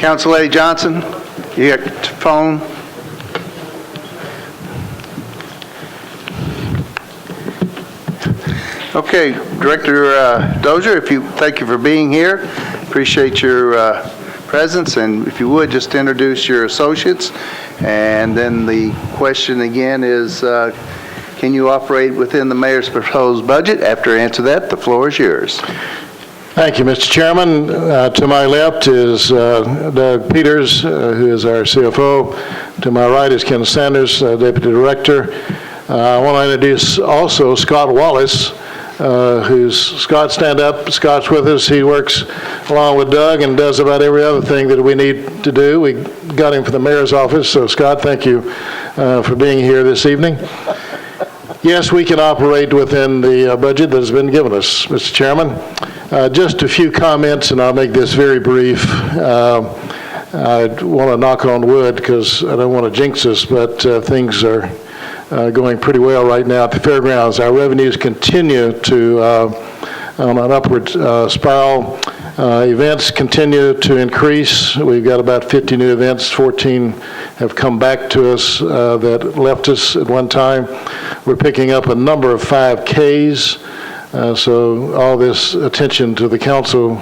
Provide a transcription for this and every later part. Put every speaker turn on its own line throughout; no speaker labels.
Council Lady Johnson, you got the phone? Okay, Director Dozier, thank you for being here. Appreciate your presence, and if you would, just introduce your associates. And then the question again is, can you operate within the mayor's proposed budget? After I answer that, the floor is yours.
Thank you, Mr. Chairman. To my left is Doug Peters, who is our CFO. To my right is Ken Sanders, Deputy Director. I want to introduce also Scott Wallace, Scott, stand up. Scott's with us. He works along with Doug and does about every other thing that we need to do. We got him for the mayor's office. So Scott, thank you for being here this evening. Yes, we can operate within the budget that has been given us, Mr. Chairman. Just a few comments, and I'll make this very brief. I want to knock on wood because I don't want to jinx us, but things are going pretty well right now at the fairgrounds. Our revenues continue to on an upward spiral. Events continue to increase. We've got about 50 new events. 14 have come back to us that left us at one time. We're picking up a number of 5Ks. So all this attention to the council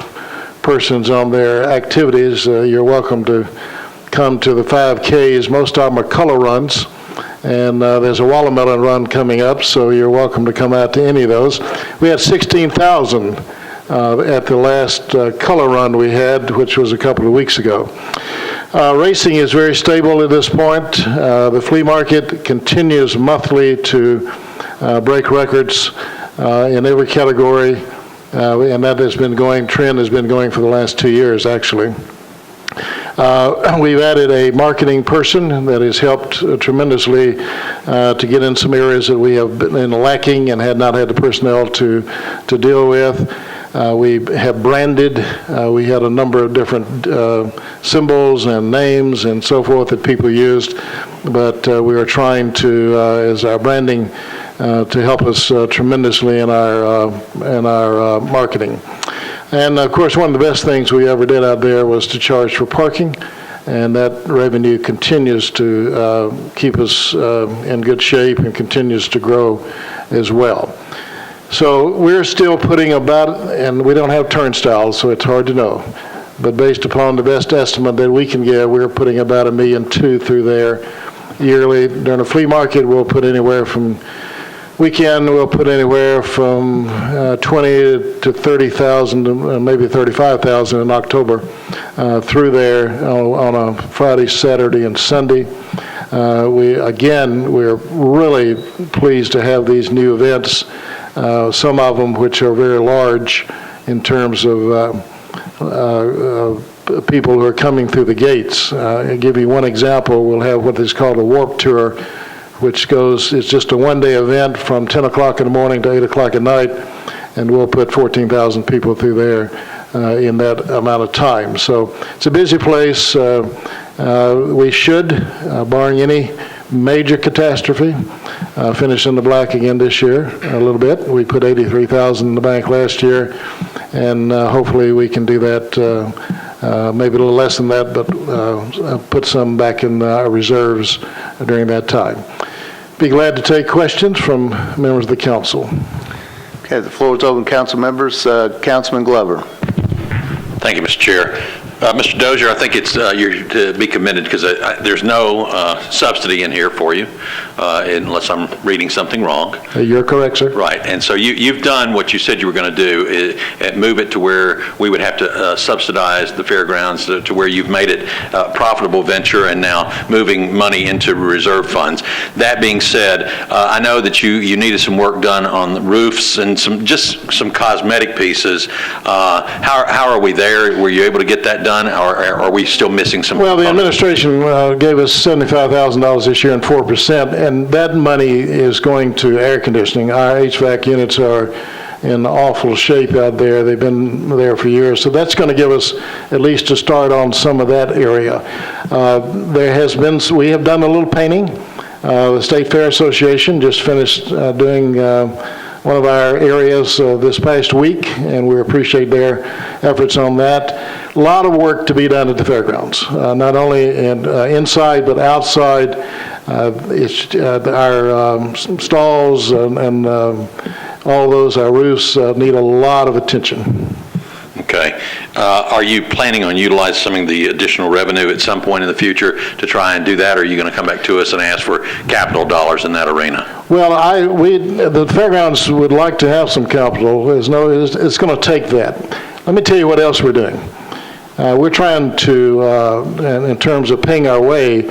persons on their activities, you're welcome to come to the 5Ks. Most of them are color runs. And there's a watermelon run coming up, so you're welcome to come out to any of those. We had 16,000 at the last color run we had, which was a couple of weeks ago. Racing is very stable at this point. The flea market continues monthly to break records in every category, and that has been going, trend has been going for the last 2 years, actually. We've added a marketing person that has helped tremendously to get in some areas that we have been lacking and had not had the personnel to deal with. We have branded. We had a number of different symbols and names and so forth that people used, but we are trying to, as our branding, to help us tremendously in our marketing. And of course, one of the best things we ever did out there was to charge for parking, and that revenue continues to keep us in good shape and continues to grow as well. So we're still putting about, and we don't have turnstiles, so it's hard to know, but based upon the best estimate that we can get, we're putting about $1.2 million through there yearly. During the flea market, we'll put anywhere from weekend, we'll put anywhere from 20 to 30,000, maybe 35,000 in October through there on a Friday, Saturday, and Sunday. We're really pleased to have these new events, some of them which are very large in terms of people who are coming through the gates. I'll give you one example. We'll have what is called a Warp Tour, which it's just a one-day event from 10 o'clock in the morning to 8 o'clock at night, and we'll put 14,000 people through there in that amount of time. So it's a busy place. We should, barring any major catastrophe, finish in the black again this year a little bit. We put 83,000 in the bank last year, and hopefully we can do that, maybe a little less than that, but put some back in our reserves during that time. Be glad to take questions from members of the council.
Okay, the floor is open, council members. Councilman Glover.
Thank you, Mr. Chair. Mr. Dozier, I think it's you're to be commended because there's no subsidy in here for you, unless I'm reading something wrong.
You're correct, sir.
Right, and so you've done what you said you were going to do, move it to where we would have to subsidize the fairgrounds to where you've made it a profitable venture and now moving money into reserve funds. That being said, I know that you needed some work done on the roofs and some cosmetic pieces. How are we there? Were you able to get that done? Or are we still missing some?
Well, the administration gave us $75,000 this year and 4%, and that money is going to air conditioning. Our HVAC units are in awful shape out there. They've been there for years, so that's going to give us at least a start on some of that area. We have done a little painting. The State Fair Association just finished doing one of our areas this past week, and we appreciate their efforts on that. A lot of work to be done at the fairgrounds, not only inside but outside. Our stalls and all those, our roofs need a lot of attention.
Okay. Are you planning on utilizing some of the additional revenue at some point in the future to try and do that, or are you going to come back to us and ask for capital dollars in that arena?
Well, the fairgrounds would like to have some capital. It's going to take that. Let me tell you what else we're doing. We're trying to, in terms of paying our way,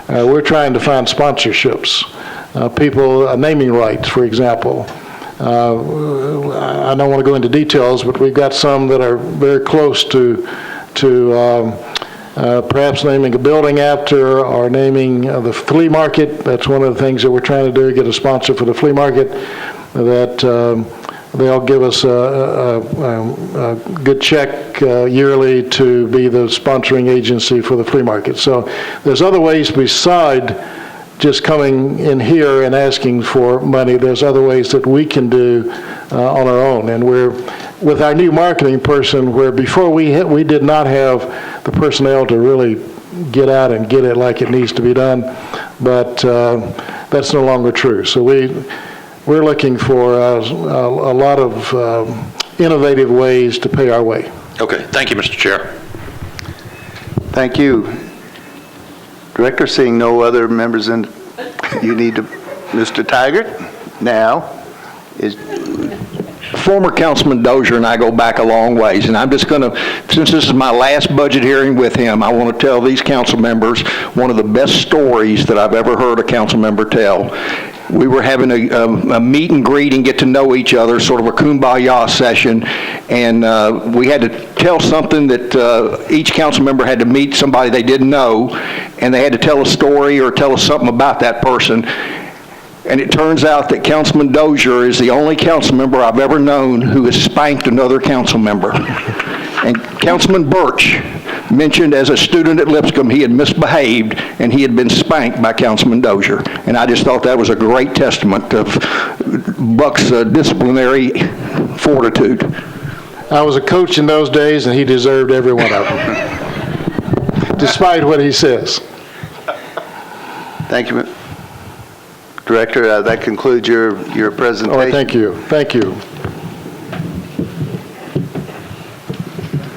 we're trying to find sponsorships, people, naming rights, for example. I don't want to go into details, but we've got some that are very close to perhaps naming a building after or naming the flea market. That's one of the things that we're trying to do, get a sponsor for the flea market, that they'll give us a good check yearly to be the sponsoring agency for the flea market. So there's other ways beside just coming in here and asking for money. There's other ways that we can do on our own. And we're, with our new marketing person, where before we did not have the personnel to really get out and get it like it needs to be done, but that's no longer true. So we're looking for a lot of innovative ways to pay our way.
Okay. Thank you, Mr. Chair.
Thank you. Director, seeing no other members in, you need to, Mr. Taggart, now is.
Former Councilman Dozier and I go back a long ways, and I'm just going to, since this is my last budget hearing with him, I want to tell these council members one of the best stories that I've ever heard a council member tell. We were having a meet and greet and get to know each other, sort of a kumbaya session, and we had to tell something that each council member had to meet somebody they didn't know, and they had to tell a story or tell us something about that person. And it turns out that Councilman Dozier is the only council member I've ever known who has spanked another council member. And Councilman Birch mentioned as a student at Lipscomb he had misbehaved and he had been spanked by Councilman Dozier. And I just thought that was a great testament of Buck's disciplinary fortitude.
I was a coach in those days, and he deserved every one of them, despite what he says.
Thank you, Director. That concludes your presentation.
Oh, thank you. Thank you.